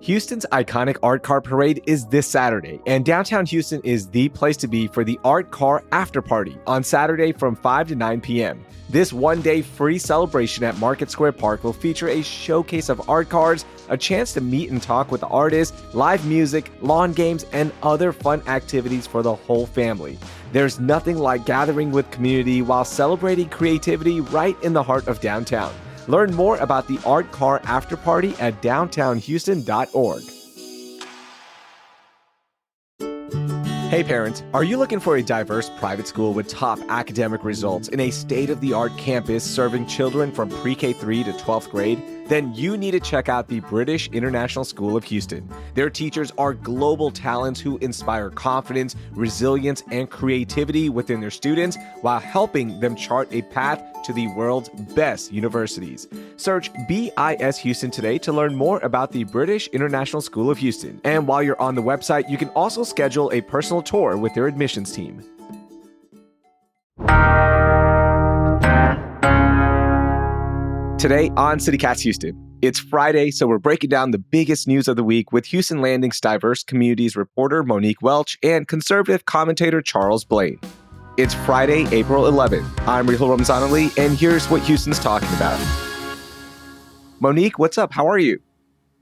Houston's iconic art car parade is this Saturday, and downtown Houston is the place to be for the art car after party on Saturday from 5 to 9 p.m. This one-day free celebration at Market Square Park will feature a showcase of art cars, a chance to meet and talk with artists, live music, lawn games, and other fun activities for the whole family. There's nothing like gathering with community while celebrating creativity right in the heart of downtown. Learn more about the Art Car After Party at downtownhouston.org. Hey parents, are you looking for a diverse private school with top academic results in a state-of-the-art campus serving children from pre-K 3 to 12th grade? Then you need to check out the British International School of Houston. Their teachers are global talents who inspire confidence, resilience, and creativity within their students while helping them chart a path to the world's best universities. Search BIS Houston today to learn more about the British International School of Houston. And while you're on the website, you can also schedule a personal tour with their admissions team. Today on CityCast Houston, it's Friday, so we're breaking down the biggest news of the week with Houston Landing's diverse communities reporter Monique Welch and conservative commentator Charles Blain. It's Friday, April 11th. I'm Raheel Ramzanali, and here's what Houston's talking about. Monique, what's up? How are you?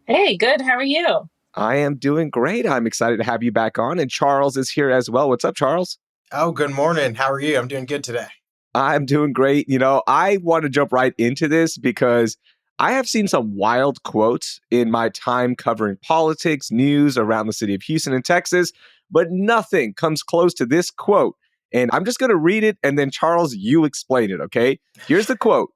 Hey, good. How are you? I am doing great. I'm excited to have you back on, and Charles is here as well. What's up, Charles? Oh, good morning. How are you? I'm doing good today. I'm doing great. I want to jump right into this because I have seen some wild quotes in my time covering politics, news around the city of Houston and Texas, but nothing comes close to this quote. And I'm just going to read it, and then Charles, you explain it, okay? Here's the quote.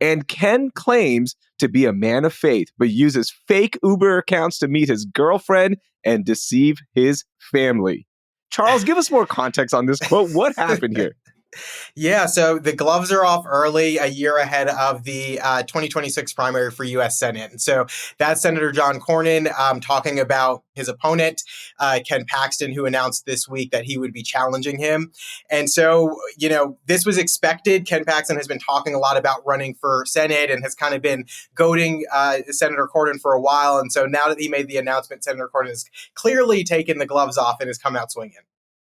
And Ken claims to be a man of faith, but uses fake Uber accounts to meet his girlfriend and deceive his family. Charles, give us more context on this quote. What happened here? Yeah, so the gloves are off early, a year ahead of the 2026 primary for U.S. Senate. And so that's Senator John Cornyn talking about his opponent, Ken Paxton, who announced this week that he would be challenging him. And so, this was expected. Ken Paxton has been talking a lot about running for Senate and has kind of been goading Senator Cornyn for a while. And so now that he made the announcement, Senator Cornyn has clearly taken the gloves off and has come out swinging.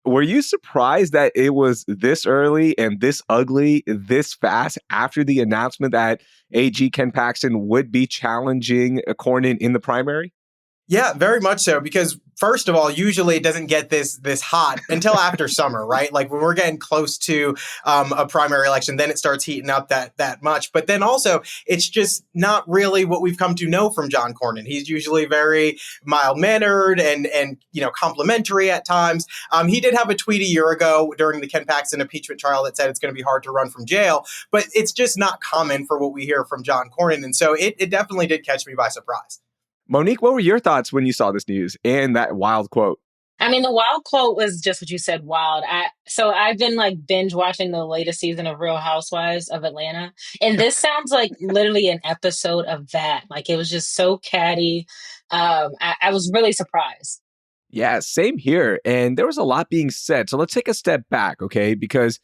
Were you surprised that it was this early and this ugly, this fast after the announcement that AG Ken Paxton would be challenging Cornyn in the primary? Yeah, very much so. Because first of all, usually it doesn't get this hot until after summer, right? Like when we're getting close to a primary election, then it starts heating up that much. But then also, it's just not really what we've come to know from John Cornyn. He's usually very mild mannered and complimentary at times. He did have a tweet a year ago during the Ken Paxton impeachment trial that said it's going to be hard to run from jail, but it's just not common for what we hear from John Cornyn, and so it definitely did catch me by surprise. Monique, what were your thoughts when you saw this news and that wild quote? I mean, the wild quote was just what you said, wild. So I've been binge watching the latest season of Real Housewives of Atlanta. And this sounds like literally an episode of that. It was just so catty. I was really surprised. Yeah, same here. And there was a lot being said. So let's take a step back, okay? Because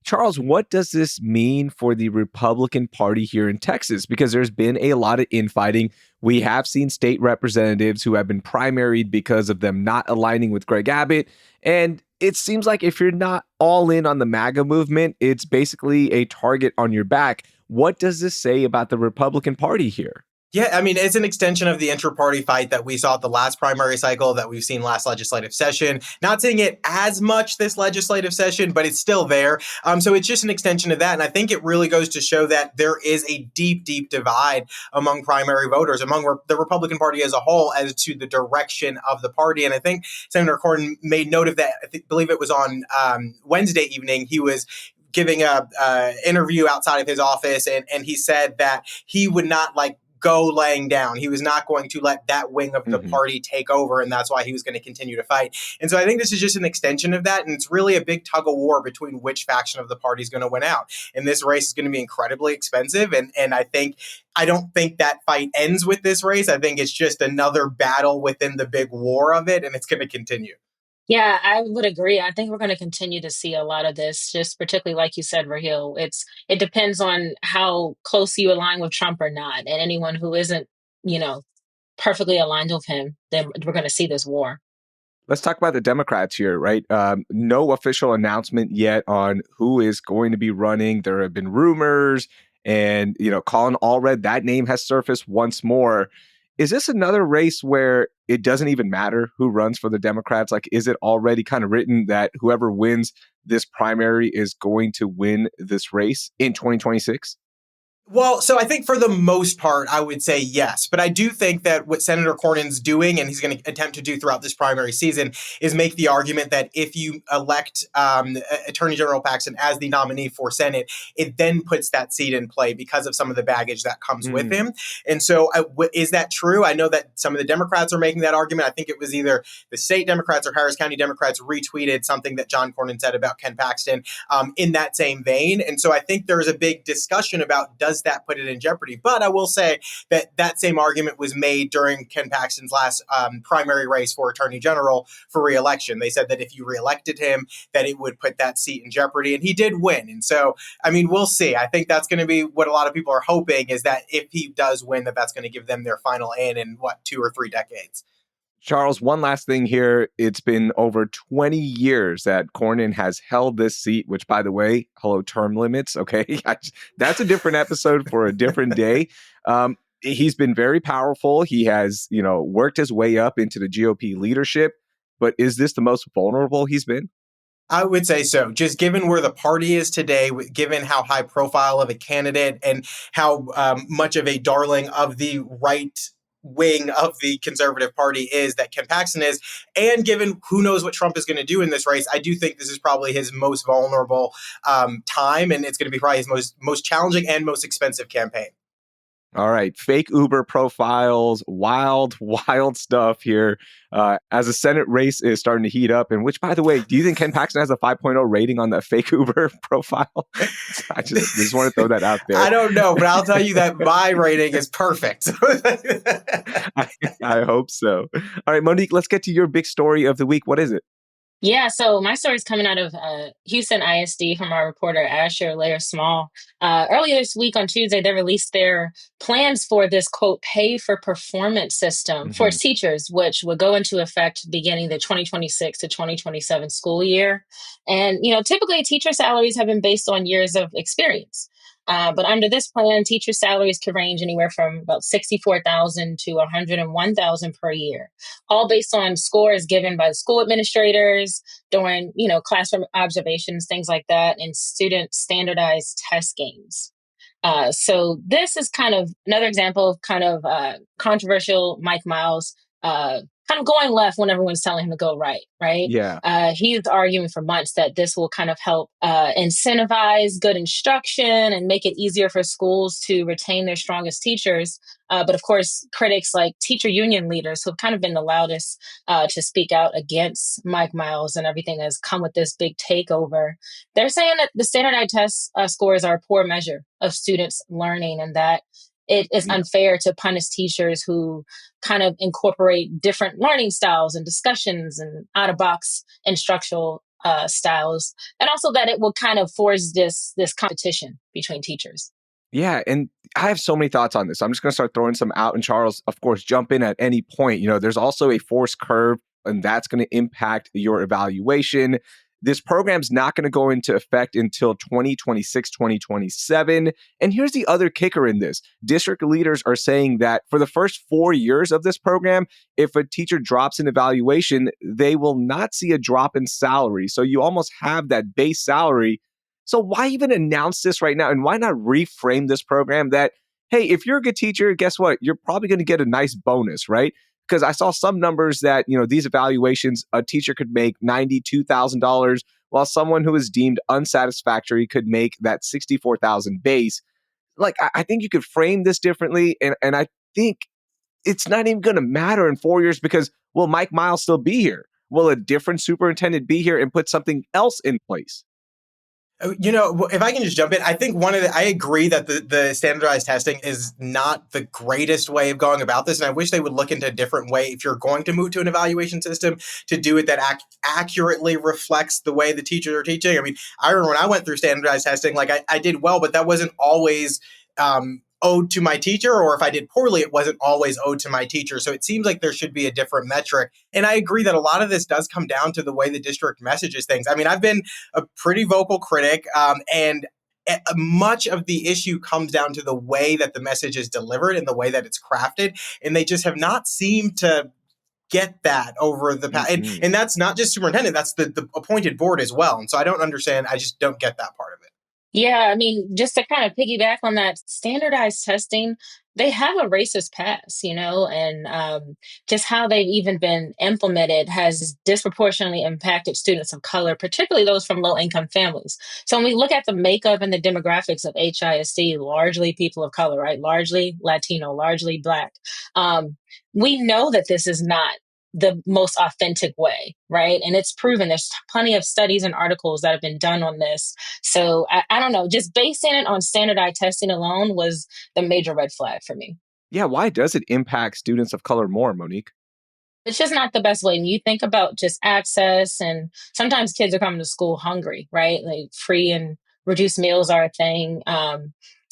Charles, what does this mean for the Republican Party here in Texas? Because there's been a lot of infighting. We have seen state representatives who have been primaried because of them not aligning with Greg Abbott. And it seems like if you're not all in on the MAGA movement, it's basically a target on your back. What does this say about the Republican Party here? Yeah, I mean, it's an extension of the intra-party fight that we saw at the last primary cycle, that we've seen last legislative session. Not seeing it as much this legislative session, but it's still there. So it's just an extension of that. And I think it really goes to show that there is a deep, deep divide among primary voters, among the Republican Party as a whole, as to the direction of the party. And I think Senator Cornyn made note of that. Believe it was on Wednesday evening. He was giving a interview outside of his office, and he said that he would not go laying down. He was not going to let that wing of the party take over, and that's why he was going to continue to fight. And so I think this is just an extension of that, and it's really a big tug of war between which faction of the party is going to win out. And this race is going to be incredibly expensive, and I don't think that fight ends with this race. I think it's just another battle within the big war of it, and it's going to continue. Yeah, I would agree. I think we're going to continue to see a lot of this, just particularly like you said, Raheel. It depends on how close you align with Trump or not. And anyone who isn't, perfectly aligned with him, then we're going to see this war. Let's talk about the Democrats here, right? No official announcement yet on who is going to be running. There have been rumors, and Colin Allred, that name has surfaced once more. Is this another race where it doesn't even matter who runs for the Democrats? Like, is it already kind of written that whoever wins this primary is going to win this race in 2026? Well, so I think for the most part, I would say yes. But I do think that what Senator Cornyn's doing, and he's going to attempt to do throughout this primary season, is make the argument that if you elect Attorney General Paxton as the nominee for Senate, it then puts that seat in play because of some of the baggage that comes with him. And so is that true? I know that some of the Democrats are making that argument. I think it was either the state Democrats or Harris County Democrats retweeted something that John Cornyn said about Ken Paxton in that same vein. And so I think there's a big discussion about does that put it in jeopardy? But I will say that that same argument was made during Ken Paxton's last primary race for Attorney General for re-election. They said that if you re-elected him, that it would put that seat in jeopardy. And he did win. And so, I mean, we'll see. I think that's going to be what a lot of people are hoping, is that if he does win, that's going to give them their final in 2 or 3 decades. Charles, one last thing here. It's been over 20 years that Cornyn has held this seat, which, by the way, hello, term limits. Okay. That's a different episode for a different day. He's been very powerful. He has, worked his way up into the GOP leadership. But is this the most vulnerable he's been? I would say so. Just given where the party is today, given how high profile of a candidate and how much of a darling of the right wing of the Conservative Party is that Ken Paxton is, and given who knows what Trump is going to do in this race, I do think this is probably his most vulnerable time, and it's going to be probably his most challenging and most expensive campaign. All right. Fake Uber profiles, wild stuff here as the Senate race is starting to heat up. And which, by the way, do you think Ken Paxton has a 5.0 rating on that fake Uber profile? I just want to throw that out there. I don't know, but I'll tell you that my rating is perfect. I hope so. All right, Monique, let's get to your big story of the week. What is it? Yeah, so my story is coming out of Houston ISD from our reporter Asher Layer Small. Earlier this week on Tuesday, they released their plans for this, quote, pay for performance system for its teachers, which would go into effect beginning the 2026 to 2027 school year. And, typically teacher salaries have been based on years of experience. But under this plan, teacher salaries could range anywhere from about $64,000 to $101,000 per year, all based on scores given by the school administrators during, classroom observations, things like that, and student standardized test games. So this is kind of another example of controversial Mike Miles kind of going left when everyone's telling him to go right. Yeah. He's arguing for months that this will kind of help incentivize good instruction and make it easier for schools to retain their strongest teachers. But of course, critics like teacher union leaders who have kind of been the loudest to speak out against Mike Miles and everything that's come with this big takeover, they're saying that the standardized test scores are a poor measure of students' learning, and that it is unfair to punish teachers who kind of incorporate different learning styles and discussions and out-of-box instructional styles, and also that it will kind of force this competition between teachers. Yeah, and I have so many thoughts on this. I'm just going to start throwing some out, and Charles, of course, jump in at any point. There's also a force curve, and that's going to impact your evaluation. This program's not going to go into effect until 2026, 2027. And here's the other kicker in this. District leaders are saying that for the first 4 years of this program, if a teacher drops an evaluation, they will not see a drop in salary. So you almost have that base salary. So why even announce this right now? And why not reframe this program that, hey, if you're a good teacher, guess what? You're probably going to get a nice bonus, right? Because I saw some numbers that, these evaluations, a teacher could make $92,000, while someone who is deemed unsatisfactory could make that $64,000 base. Like, I think you could frame this differently. And I think it's not even going to matter in 4 years because will Mike Miles still be here? Will a different superintendent be here and put something else in place? If I can just jump in, I think I agree that the standardized testing is not the greatest way of going about this. And I wish they would look into a different way if you're going to move to an evaluation system to do it that accurately reflects the way the teachers are teaching. I mean, I remember when I went through standardized testing, like I did well, but that wasn't always owed to my teacher, or if I did poorly, it wasn't always owed to my teacher. So it seems like there should be a different metric. And I agree that a lot of this does come down to the way the district messages things. I mean, I've been a pretty vocal critic, and much of the issue comes down to the way that the message is delivered and the way that it's crafted. And they just have not seemed to get that over the past. And that's not just superintendent, that's the appointed board as well. And so I don't understand. I just don't get that part of it. Yeah, I mean, just to kind of piggyback on that, standardized testing, they have a racist past, and just how they've even been implemented has disproportionately impacted students of color, particularly those from low-income families. So when we look at the makeup and the demographics of HISD, largely people of color, right? Largely Latino, largely Black. We know that this is not the most authentic way, right? And it's proven. There's plenty of studies and articles that have been done on this. So I don't know, just basing it on standardized testing alone was the major red flag for me. Yeah, why does it impact students of color more, Monique? It's just not the best way. And you think about just access, and sometimes kids are coming to school hungry, right? Like free and reduced meals are a thing.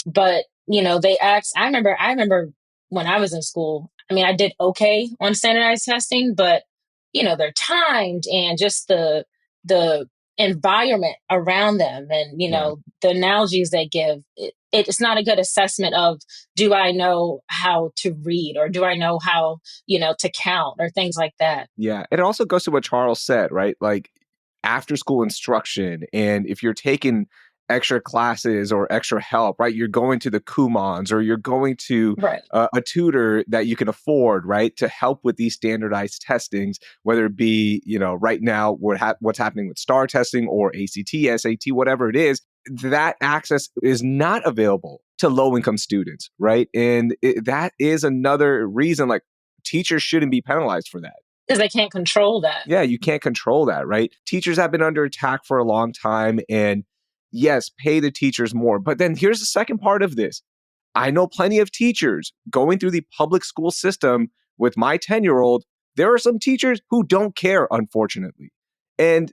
But they ask, I remember when I was in school, I mean, I did okay on standardized testing, but they're timed, and just the environment around them, and the analogies they give, it's not a good assessment of, do I know how to read, or do I know how to count, or things like that. Yeah, it also goes to what Charles said, right? Like after school instruction, and if you're taking extra classes or extra help, right? You're going to the Kumons, or you're going to a tutor that you can afford, right? To help with these standardized testings, whether it be, right now, what's happening with STAR testing or ACT, SAT, whatever it is, that access is not available to low-income students, right? And that is another reason, like, teachers shouldn't be penalized for that. Because they can't control that. Yeah, you can't control that, right? Teachers have been under attack for a long time, and yes, pay the teachers more. But then here's the second part of this. I know plenty of teachers going through the public school system with my 10-year-old. There are some teachers who don't care, unfortunately. And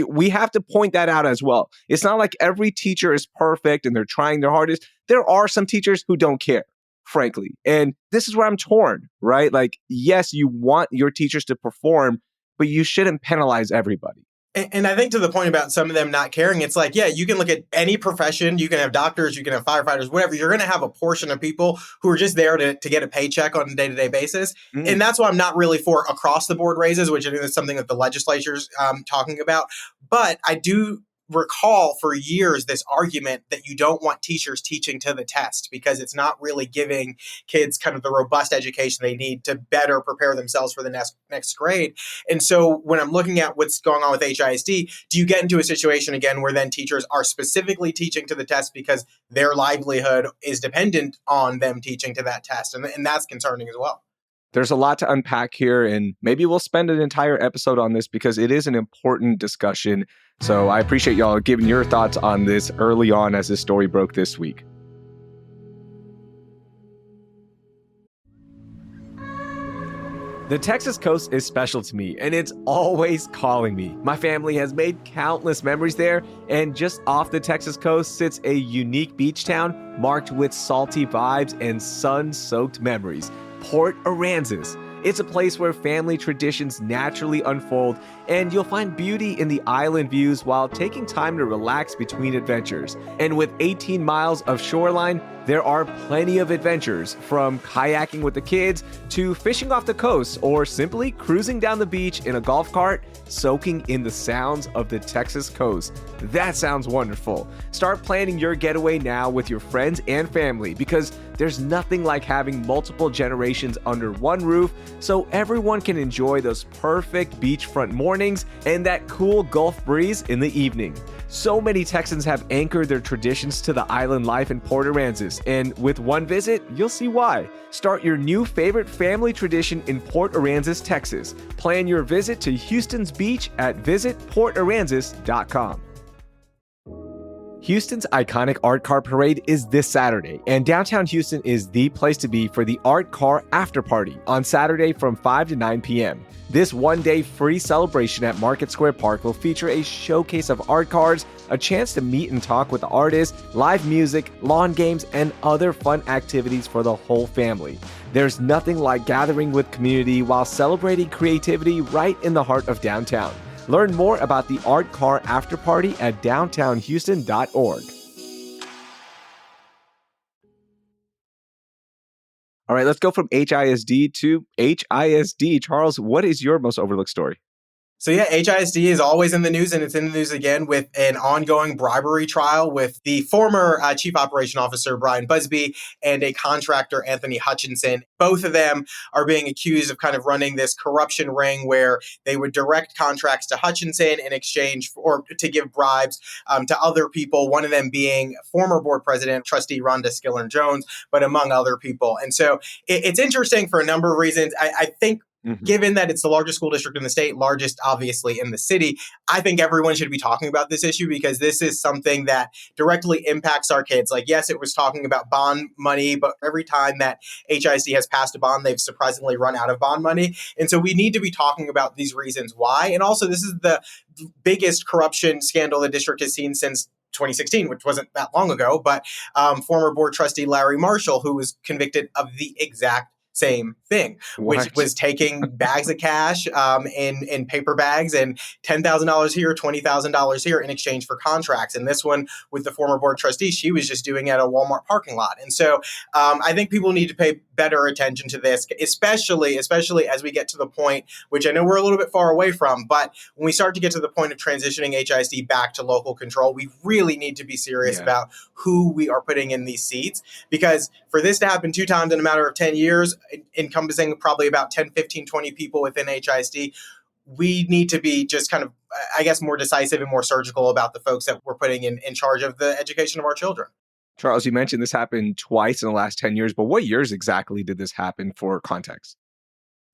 we have to point that out as well. It's not like every teacher is perfect and they're trying their hardest. There are some teachers who don't care, frankly. And this is where I'm torn, right? Like, yes, you want your teachers to perform, but you shouldn't penalize everybody. And I think to the point about some of them not caring, it's like, yeah, you can look at any profession. You can have doctors, you can have firefighters, whatever. You're going to have a portion of people who are just there to get a paycheck on a day-to-day basis. And that's why I'm not really for across the board raises, which I think is something that the legislature's talking about. But I do recall for years this argument that you don't want teachers teaching to the test because it's not really giving kids kind of the robust education they need to better prepare themselves for the next grade. And so when I'm looking at what's going on with HISD, do you get into a situation again where then teachers are specifically teaching to the test because their livelihood is dependent on them teaching to that test? And that's concerning as well. There's a lot to unpack here, and maybe we'll spend an entire episode on this because it is an important discussion. So I appreciate y'all giving your thoughts on this early on as this story broke this week. The Texas coast is special to me, and it's always calling me. My family has made countless memories there, and just off the Texas coast sits a unique beach town marked with salty vibes and sun-soaked memories. Port Aransas. It's a place where family traditions naturally unfold, and you'll find beauty in the island views while taking time to relax between adventures. And with 18 miles of shoreline, there are plenty of adventures, from kayaking with the kids to fishing off the coast or simply cruising down the beach in a golf cart, soaking in the sounds of the Texas coast. That sounds wonderful. Start planning your getaway now with your friends and family, because there's nothing like having multiple generations under one roof so everyone can enjoy those perfect beachfront mornings and that cool Gulf breeze in the evening. So many Texans have anchored their traditions to the island life in Port Aransas, and with one visit, you'll see why. Start your new favorite family tradition in Port Aransas, Texas. Plan your visit to Houston's beach at visitportaransas.com. Houston's iconic art car parade is this Saturday, and downtown Houston is the place to be for the art car after party on Saturday from 5 to 9 p.m. This one-day free celebration at Market Square Park will feature a showcase of art cars, a chance to meet and talk with artists, live music, lawn games, and other fun activities for the whole family. There's nothing like gathering with community while celebrating creativity right in the heart of downtown. Learn more about the Art Car After Party at downtownhouston.org. All right, let's go from HISD to HISD. Charles, what is your most overlooked story? So yeah, HISD is always in the news, and it's in the news again with an ongoing bribery trial with the former Chief Operation Officer, Brian Busby, and a contractor, Anthony Hutchinson. Both of them are being accused of kind of running this corruption ring where they would direct contracts to Hutchinson in exchange for, or to give bribes to other people, one of them being former board president, trustee Rhonda Skillern-Jones, but among other people. And so it's interesting for a number of reasons. I think given that it's the largest school district in the state, largest obviously in the city, I think everyone should be talking about this issue because this is something that directly impacts our kids. Like, yes, it was talking about bond money, but every time that HISD has passed a bond, they've surprisingly run out of bond money. And so we need to be talking about these reasons why. And also, this is the biggest corruption scandal the district has seen since 2016, which wasn't that long ago, but former board trustee Larry Marshall, who was convicted of the exact same thing, which was taking bags of cash in paper bags and $10,000 here, $20,000 here in exchange for contracts. And this one with the former board trustee, she was just doing it at a Walmart parking lot. And so I think people need to pay better attention to this, especially as we get to the point, which I know we're a little bit far away from, but when we start to get to the point of transitioning HISD back to local control, we really need to be serious about who we are putting in these seats, because for this to happen 2 times in a matter of 10 years, encompassing probably about 10, 15, 20 people within HISD, we need to be just kind of, I guess, more decisive and more surgical about the folks that we're putting in charge of the education of our children. Charles, you mentioned this happened twice in the last 10 years, but what years exactly did this happen for context?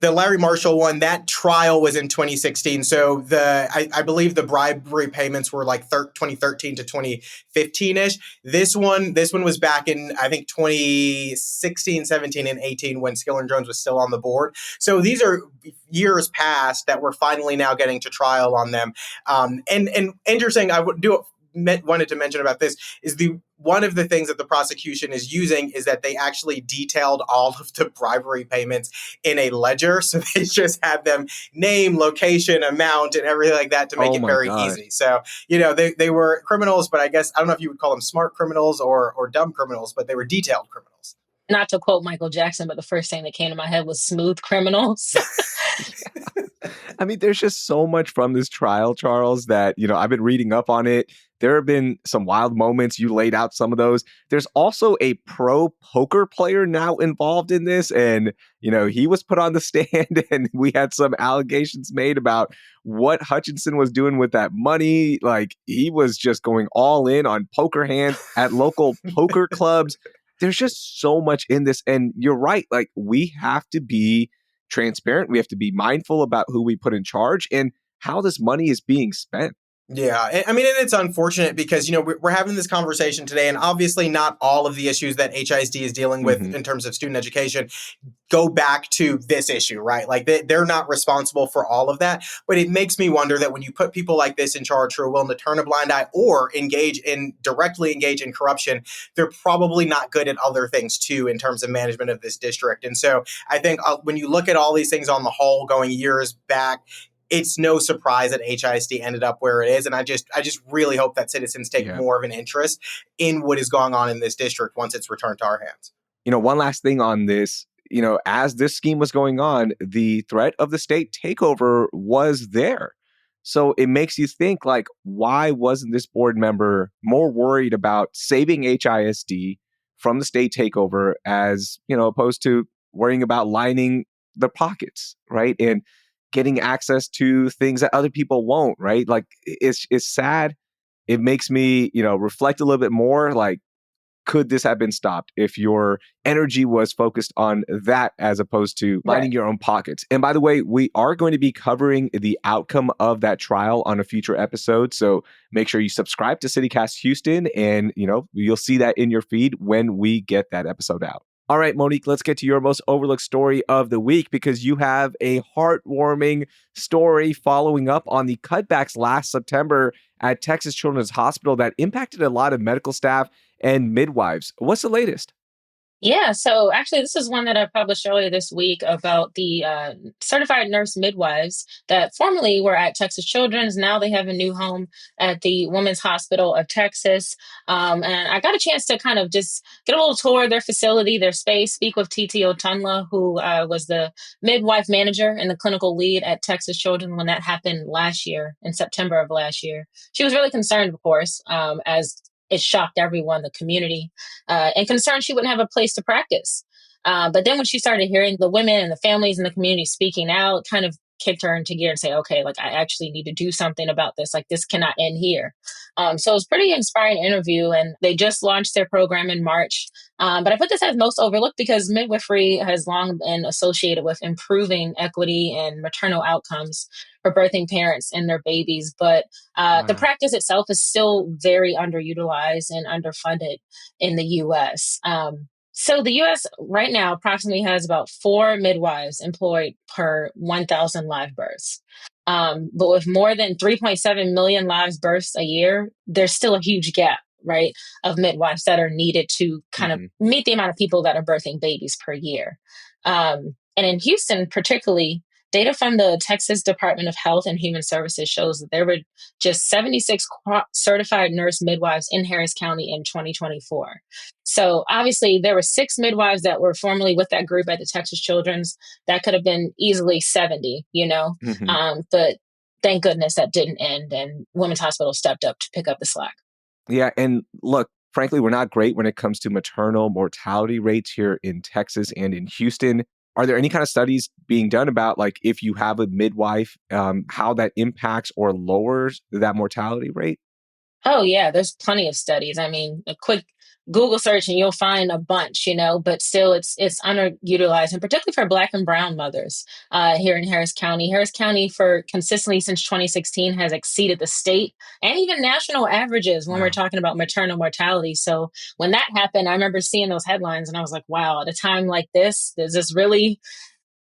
The Larry Marshall one, that trial was in 2016. So I believe the bribery payments were like 2013 to 2015-ish. This one was back in, I think, 2016, 17, and 18 when Skillern-Jones was still on the board. So these are years past that we're finally now getting to trial on them. And interesting, wanted to mention about this is one of the things that the prosecution is using is that they actually detailed all of the bribery payments in a ledger. So they just had them name, location, amount, and everything like that to make it very easy. So, they were criminals, but I guess, I don't know if you would call them smart criminals or dumb criminals, but they were detailed criminals. Not to quote Michael Jackson, but the first thing that came to my head was smooth criminals. I mean, there's just so much from this trial, Charles, that, I've been reading up on it. There have been some wild moments. You laid out some of those. There's also a pro poker player now involved in this. And, he was put on the stand and we had some allegations made about what Hutchinson was doing with that money. Like, he was just going all in on poker hands at local poker clubs. There's just so much in this. And you're right. Like, we have to be transparent. We have to be mindful about who we put in charge and how this money is being spent. Yeah, I mean, and it's unfortunate because, we're having this conversation today, and obviously not all of the issues that HISD is dealing with in terms of student education go back to this issue, right? Like, they're not responsible for all of that. But it makes me wonder that when you put people like this in charge who are willing to turn a blind eye or directly engage in corruption, they're probably not good at other things too in terms of management of this district. And so I think when you look at all these things on the whole going years back, it's no surprise that HISD ended up where it is. And I just really hope that citizens take more of an interest in what is going on in this district once it's returned to our hands. One last thing on this, as this scheme was going on, the threat of the state takeover was there. So it makes you think, like, why wasn't this board member more worried about saving HISD from the state takeover as, opposed to worrying about lining the pockets, right? And getting access to things that other people won't, right? Like, it's sad. It makes me, reflect a little bit more. Like, could this have been stopped if your energy was focused on that as opposed to lining your own pockets? And by the way, we are going to be covering the outcome of that trial on a future episode. So make sure you subscribe to CityCast Houston, and you'll see that in your feed when we get that episode out. All right, Monique, let's get to your most overlooked story of the week, because you have a heartwarming story following up on the cutbacks last September at Texas Children's Hospital that impacted a lot of medical staff and midwives. What's the latest? Yeah, so actually, this is one that I published earlier this week about the certified nurse midwives that formerly were at Texas Children's. Now they have a new home at the Women's Hospital of Texas. And I got a chance to kind of just get a little tour of their facility, their space, speak with TT Otunla, who was the midwife manager and the clinical lead at Texas Children's when that happened last year, in September of last year. She was really concerned, of course, as it shocked everyone, the community, and concerned she wouldn't have a place to practice. But then when she started hearing the women and the families in the community speaking out, it kind of kicked her into gear and say, okay, like I actually need to do something about this. Like this cannot end here. So it was a pretty inspiring interview, and they just launched their program in March. But I put this as most overlooked because midwifery has long been associated with improving equity and maternal outcomes for birthing parents and their babies. But the practice itself is still very underutilized and underfunded in the U.S. So the U.S. right now approximately has about 4 midwives employed per 1,000 live births. But with more than 3.7 million live births a year, there's still a huge gap, right, of midwives that are needed to kind of meet the amount of people that are birthing babies per year. And in Houston, particularly, data from the Texas Department of Health and Human Services shows that there were just 76 certified nurse midwives in Harris County in 2024. So obviously there were 6 midwives that were formerly with that group at the Texas Children's. That could have been easily 70, but thank goodness that didn't end, and Women's Hospital stepped up to pick up the slack. Yeah, and look, frankly, we're not great when it comes to maternal mortality rates here in Texas and in Houston. Are there any kind of studies being done about, like, if you have a midwife, how that impacts or lowers that mortality rate? Oh, yeah, there's plenty of studies. I mean, a quick Google search and you'll find a bunch, but still it's underutilized, and particularly for Black and brown mothers here in Harris County. Harris County, for consistently since 2016, has exceeded the state and even national averages when we're talking about maternal mortality. So when that happened, I remember seeing those headlines and I was like, wow, at a time like this, is this really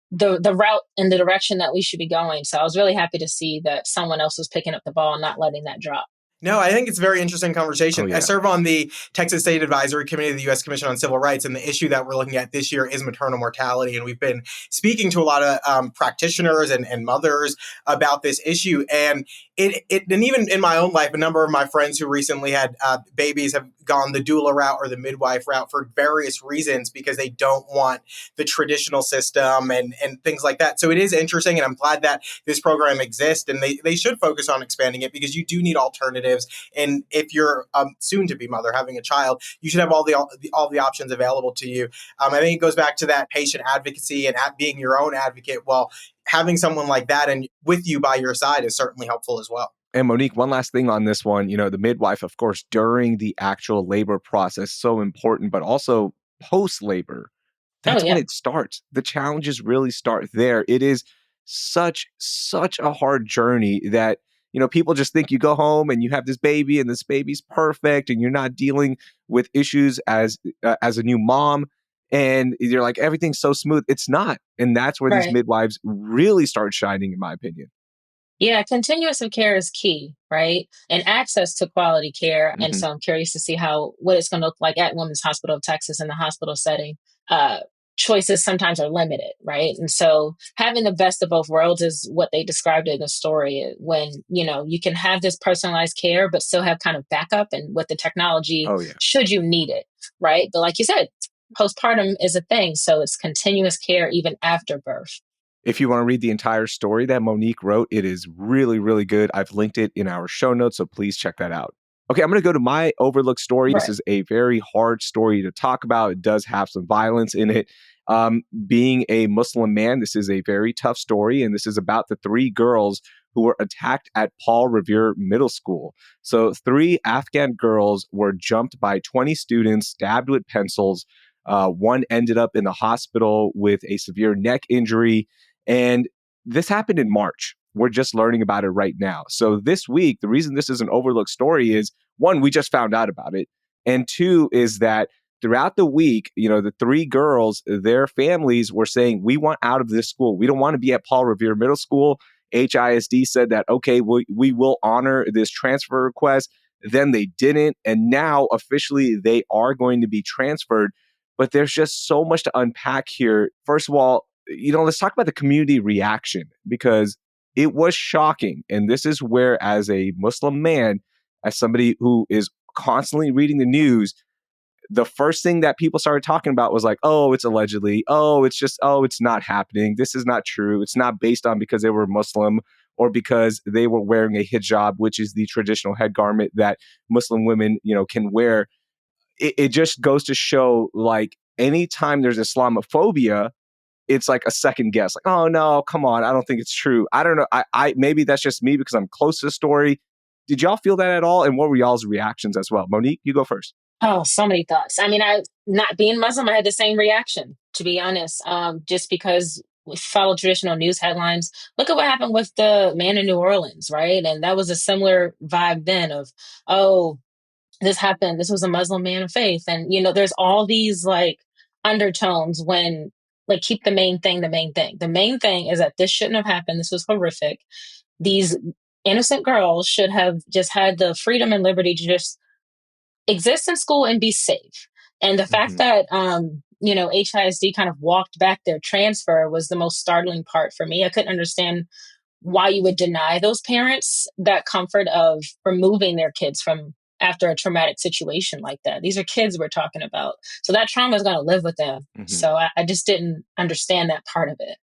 the route and the direction that we should be going? So I was really happy to see that someone else was picking up the ball and not letting that drop. No, I think it's a very interesting conversation. Oh, yeah. I serve on the Texas State Advisory Committee of the U.S. Commission on Civil Rights, and the issue that we're looking at this year is maternal mortality. And we've been speaking to a lot of practitioners and mothers about this issue. And and even in my own life, a number of my friends who recently had babies have gone the doula route or the midwife route for various reasons, because they don't want the traditional system and things like that. So it is interesting, and I'm glad that this program exists, and they should focus on expanding it, because you do need alternatives. And if you're soon to be mother having a child, you should have all the options available to you. I think it goes back to that patient advocacy and being your own advocate. Well, having someone like that and with you by your side is certainly helpful as well. And Monique, one last thing on this one, the midwife, of course, during the actual labor process, so important, but also post-labor, that's when it starts. The challenges really start there. It is such a hard journey that, people just think you go home and you have this baby and this baby's perfect and you're not dealing with issues as a new mom. And you're like, everything's so smooth. It's not. And that's where these midwives really start shining, in my opinion. Yeah, continuous of care is key, right? And access to quality care. And so I'm curious to see what it's going to look like at Women's Hospital of Texas in the hospital setting. Choices sometimes are limited, right? And so having the best of both worlds is what they described in the story, when, you can have this personalized care, but still have kind of backup and with the technology, should you need it, right? But like you said, postpartum is a thing. So it's continuous care even after birth. If you want to read the entire story that Monique wrote, it is really, really good. I've linked it in our show notes, so please check that out. Okay, I'm going to go to my overlooked story. This is a very hard story to talk about. It does have some violence in it. Being a Muslim man, this is a very tough story, and this is about the 3 girls who were attacked at Paul Revere Middle School. So 3 Afghan girls were jumped by 20 students, stabbed with pencils. One ended up in the hospital with a severe neck injury. And this happened in March. We're just learning about it right now. So this week, the reason this is an overlooked story is, one, we just found out about it. And two is that throughout the week, the 3 girls, their families were saying, we want out of this school. We don't want to be at Paul Revere Middle School. HISD said that, okay, we will honor this transfer request. Then they didn't. And now officially they are going to be transferred. But there's just so much to unpack here. First of all, let's talk about the community reaction, because it was shocking. And this is where, as a Muslim man, as somebody who is constantly reading the news, the first thing that people started talking about was like, oh, it's allegedly, it's not happening. This is not true. It's not based on because they were Muslim or because they were wearing a hijab, which is the traditional head garment that Muslim women, can wear. It just goes to show, like, anytime there's Islamophobia, it's like a second guess. Like, oh no, come on, I don't think it's true. I don't know. I maybe that's just me because I'm close to the story. Did y'all feel that at all? And what were y'all's reactions as well? Monique, you go first. Oh, so many thoughts. I mean, not being Muslim, I had the same reaction, to be honest. Just because we follow traditional news headlines. Look at what happened with the man in New Orleans, right? And that was a similar vibe then of, oh, this happened. This was a Muslim man of faith. And, there's all these like undertones when, like, keep the main thing the main thing. The main thing is that this shouldn't have happened. This was horrific. These innocent girls should have just had the freedom and liberty to just exist in school and be safe. And the fact that, HISD kind of walked back their transfer was the most startling part for me. I couldn't understand why you would deny those parents that comfort of removing their kids from after a traumatic situation like that. These are kids we're talking about. So that trauma is going to live with them. So I just didn't understand that part of it.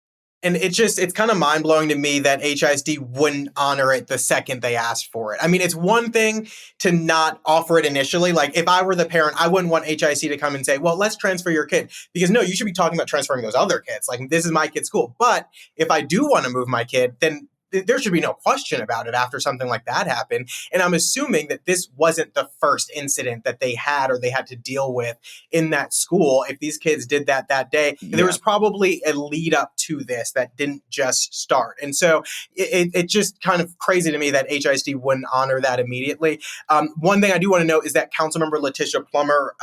And it's kind of mind blowing to me that HISD wouldn't honor it the second they asked for it. I mean, it's one thing to not offer it initially. Like, if I were the parent, I wouldn't want HISD to come and say, well, let's transfer your kid. Because no, you should be talking about transferring those other kids. Like, this is my kid's school. But if I do want to move my kid, then there should be no question about it after something like that happened. And I'm assuming that this wasn't the first incident that they had or they had to deal with in that school. If these kids did that day, there was probably a lead up to this that didn't just start. And so it just kind of crazy to me that HISD wouldn't honor that immediately. One thing I do want to note is that Councilmember Letitia Plummer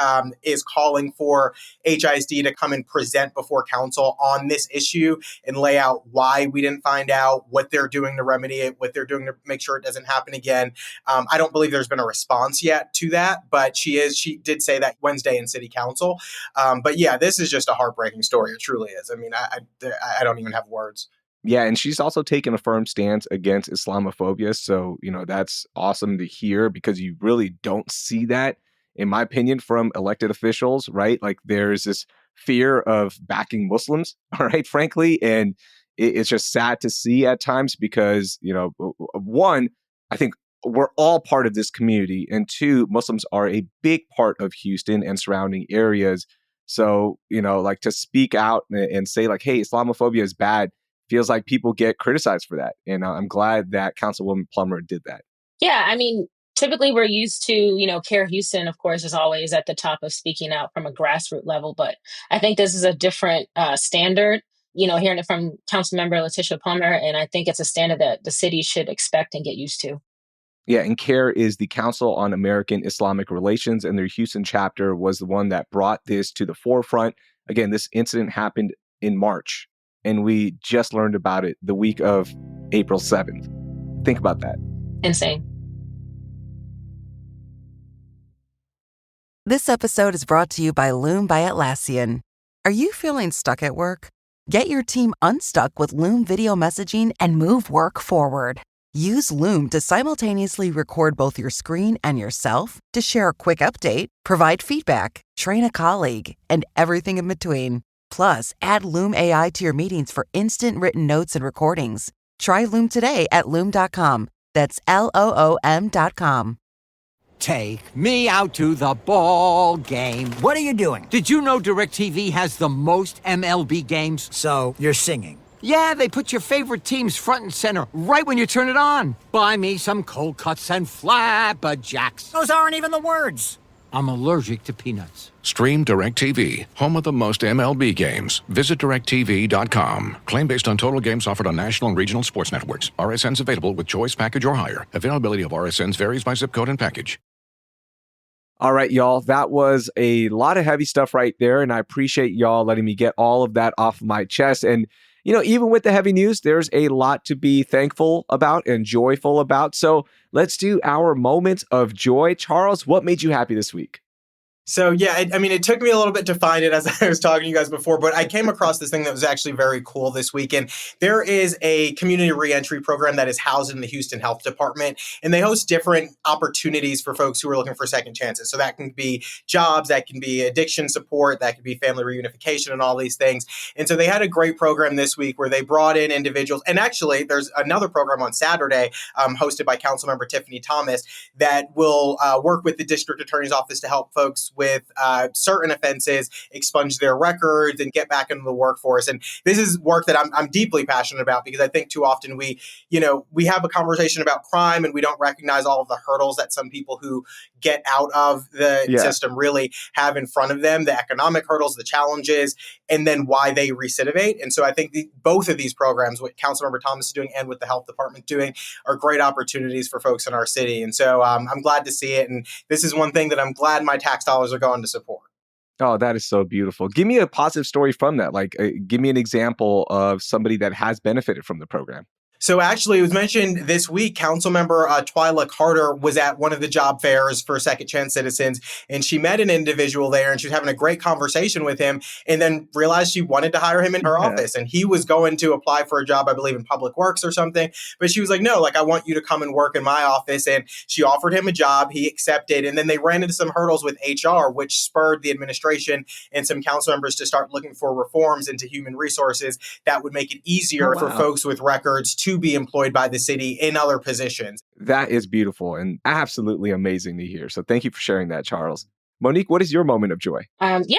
is calling for HISD to come and present before council on this issue and lay out why we didn't find out, what they're doing to remedy it, what they're doing to make sure it doesn't happen again. I don't believe there's been a response yet to that, but she did say that Wednesday in City Council. But yeah, this is just a heartbreaking story. It truly is. I mean, I don't even have words. Yeah, and she's also taken a firm stance against Islamophobia. So, that's awesome to hear, because you really don't see that, in my opinion, from elected officials, right? Like, there's this fear of backing Muslims, all right, frankly. And it's just sad to see at times because, one, I think we're all part of this community. And two, Muslims are a big part of Houston and surrounding areas. So, like, to speak out and say like, hey, Islamophobia is bad, feels like people get criticized for that. And I'm glad that Councilwoman Plummer did that. Yeah, I mean, typically we're used to, Care Houston, of course, is always at the top of speaking out from a grassroots level. But I think this is a different standard, hearing it from Councilmember Letitia Plummer. And I think it's a standard that the city should expect and get used to. Yeah, and CARE is the Council on American Islamic Relations, and their Houston chapter was the one that brought this to the forefront. Again, this incident happened in March, and we just learned about it the week of April 7th. Think about that. Insane. This episode is brought to you by Loom by Atlassian. Are you feeling stuck at work? Get your team unstuck with Loom video messaging and move work forward. Use Loom to simultaneously record both your screen and yourself to share a quick update, provide feedback, train a colleague, and everything in between. Plus, add Loom AI to your meetings for instant written notes and recordings. Try Loom today at Loom.com. That's LOOM.com. Take me out to the ball game. What are you doing? Did you know DirecTV has the most MLB games? So, you're singing. Yeah, they put your favorite teams front and center right when you turn it on. Buy me some cold cuts and flapjacks. Those aren't even the words. I'm allergic to peanuts. Stream DirecTV, home of the most MLB games. Visit directtv.com. Claim based on total games offered on national and regional sports networks. RSNs available with choice package or higher. Availability of RSNs varies by zip code and package. All right, y'all, that was a lot of heavy stuff right there, and I appreciate y'all letting me get all of that off my chest. And, you know, even with the heavy news, there's a lot to be thankful about and joyful about. So let's do our moments of joy. Charles, what made you happy this week? So, yeah, it took me a little bit to find it as I was talking to you guys before, but I came across this thing that was actually very cool this weekend. There is a community reentry program that is housed in the Houston Health Department, and they host different opportunities for folks who are looking for second chances. So that can be jobs, that can be addiction support, that can be family reunification and all these things. And so they had a great program this week where they brought in individuals. And actually, there's another program on Saturday hosted by Councilmember Tiffany Thomas that will work with the district attorney's office to help folks with certain offenses, expunge their records, and get back into the workforce. And this is work that I'm deeply passionate about, because I think too often we have a conversation about crime and we don't recognize all of the hurdles that some people who get out of the system really have in front of them, the economic hurdles, the challenges, and then why they recidivate. And so I think both of these programs, what Councilmember Thomas is doing and what the health department doing, are great opportunities for folks in our city. And so I'm glad to see it. And this is one thing that I'm glad my tax dollars are going to support. Oh, that is so beautiful. Give me a positive story from that. Like, give me an example of somebody that has benefited from the program. So actually, it was mentioned this week, Councilmember Twyla Carter was at one of the job fairs for Second Chance Citizens, and she met an individual there, and she was having a great conversation with him, and then realized she wanted to hire him in her office. And he was going to apply for a job, I believe, in Public Works or something. But she was like, no, I want you to come and work in my office. And she offered him a job. He accepted. And then they ran into some hurdles with HR, which spurred the administration and some council members to start looking for reforms into human resources that would make it easier for folks with records to be employed by the city in other positions. That is beautiful and absolutely amazing to hear. So thank you for sharing that, Charles. Monique, what is your moment of joy?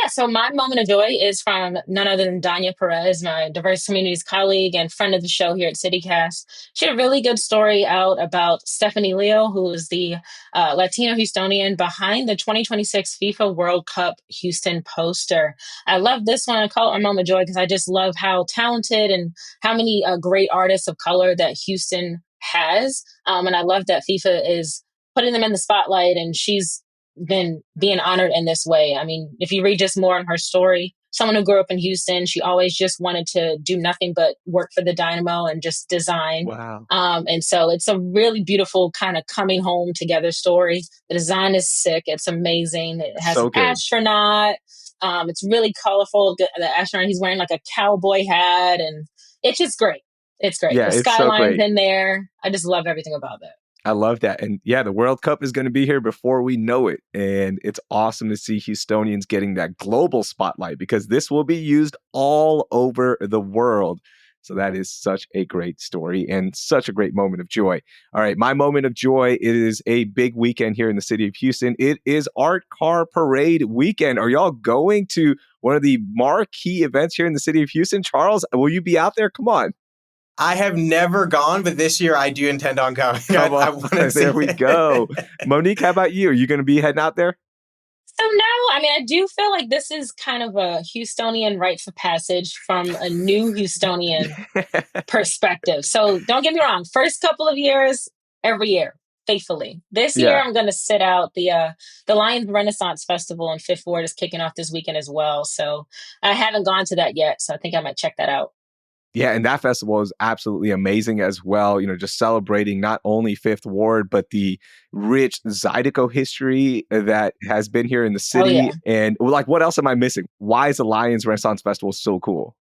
So my moment of joy is from none other than Danya Perez, my diverse communities colleague and friend of the show here at CityCast. She had a really good story out about Stephanie Leo, who is the Latino Houstonian behind the 2026 FIFA World Cup Houston poster. I love this one. I call it my moment of joy because I just love how talented and how many great artists of color that Houston has. And I love that FIFA is putting them in the spotlight, and she's been being honored in this way. I mean, if you read just more on her story, someone who grew up in Houston, she always just wanted to do nothing but work for the Dynamo and just design. Wow. And so it's a really beautiful kind of coming home together story. The design is sick. It's amazing. It has an astronaut. It's really colorful. The astronaut, he's wearing like a cowboy hat, and it's just great. It's great. Yeah, the skyline's in there. I just love everything about that. I love that. And yeah, the World Cup is going to be here before we know it. And it's awesome to see Houstonians getting that global spotlight, because this will be used all over the world. So that is such a great story and such a great moment of joy. All right, my moment of joy, it is a big weekend here in the city of Houston. It is Art Car Parade weekend. Are y'all going to one of the marquee events here in the city of Houston? Charles, will you be out there? Come on. I have never gone, but this year I do intend on going. Come on. I want to see There we go. Monique, how about you? Are you going to be heading out there? So no, I do feel like this is kind of a Houstonian rites of passage from a new Houstonian perspective. So don't get me wrong. First couple of years, every year, faithfully. This year, I'm going to sit out. The Lions Renaissance Festival in Fifth Ward is kicking off this weekend as well. So I haven't gone to that yet. So I think I might check that out. Yeah, and that festival is absolutely amazing as well. You know, just celebrating not only Fifth Ward, but the rich Zydeco history that has been here in the city. Oh, yeah. And what else am I missing? Why is the Lions Renaissance Festival so cool?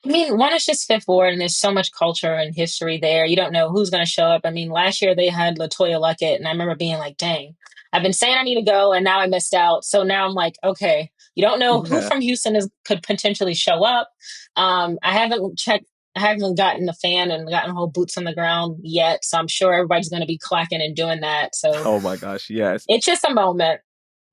One is just Fifth Ward, and there's so much culture and history there. You don't know who's going to show up. Last year they had LaToya Luckett, and I remember being like, dang, I've been saying I need to go, and now I missed out. So now I'm like, okay, you don't know who from Houston could potentially show up. I haven't gotten a fan and gotten whole boots on the ground yet. So I'm sure everybody's going to be clacking and doing that. So, oh my gosh, yes. It's just a moment.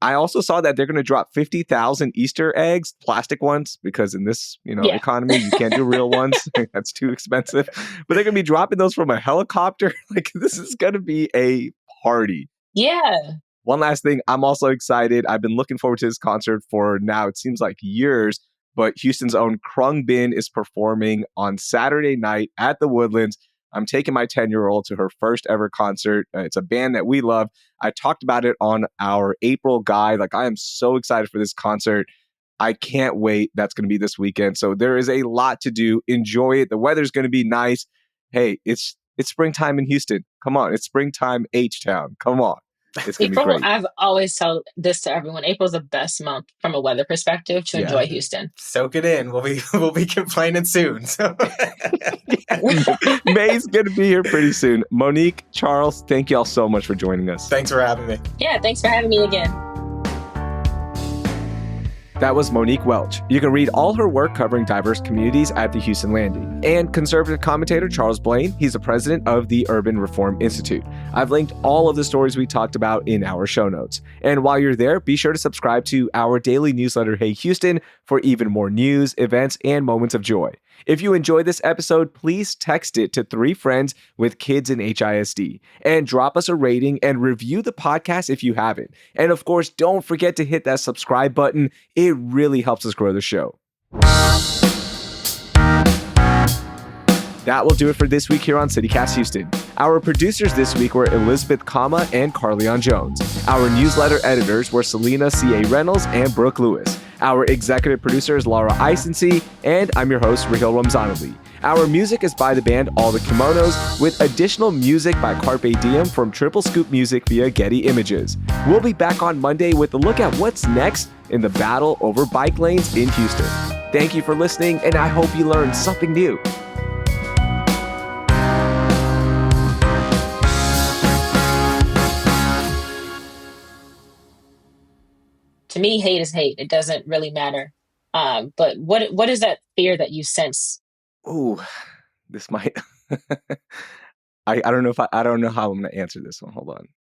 I also saw that they're going to drop 50,000 Easter eggs, plastic ones, because in this, Yeah. economy, you can't do real ones. That's too expensive. But they're going to be dropping those from a helicopter. Like, this is going to be a party. Yeah. One last thing, I'm also excited. I've been looking forward to this concert for now, it seems like years, but Houston's own Krung Bin is performing on Saturday night at the Woodlands. I'm taking my 10-year-old to her first ever concert. It's a band that we love. I talked about it on our April guide. Like, I am so excited for this concert. I can't wait. That's going to be this weekend. So there is a lot to do. Enjoy it. The weather's going to be nice. Hey, it's springtime in Houston. Come on. It's springtime H-Town. Come on. It's going to be April, great. I've always told this to everyone. April's the best month from a weather perspective to enjoy Houston. Soak it in. We'll be complaining soon. So. May's going to be here pretty soon. Monique, Charles, thank y'all so much for joining us. Thanks for having me. Yeah, thanks for having me again. That was Monique Welch. You can read all her work covering diverse communities at the Houston Landing. And conservative commentator Charles Blain, he's the president of the Urban Reform Institute. I've linked all of the stories we talked about in our show notes. And while you're there, be sure to subscribe to our daily newsletter, Hey Houston, for even more news, events, and moments of joy. If you enjoyed this episode, please text it to 3 friends with kids in HISD and drop us a rating and review the podcast if you haven't. And of course, don't forget to hit that subscribe button. It really helps us grow the show. That will do it for this week here on CityCast Houston. Our producers this week were Elizabeth Kama and Carleon Jones. Our newsletter editors were Selena C.A. Reynolds and Brooke Lewis. Our executive producer is Laura Isensee, and I'm your host, Raheel Ramzanali. Our music is by the band All the Kimonos, with additional music by Carpe Diem from Triple Scoop Music via Getty Images. We'll be back on Monday with a look at what's next in the battle over bike lanes in Houston. Thank you for listening, and I hope you learned something new. To me, hate is hate. It doesn't really matter. But what is that fear that you sense? Ooh, this might. I don't know how I'm going to answer this one. Hold on.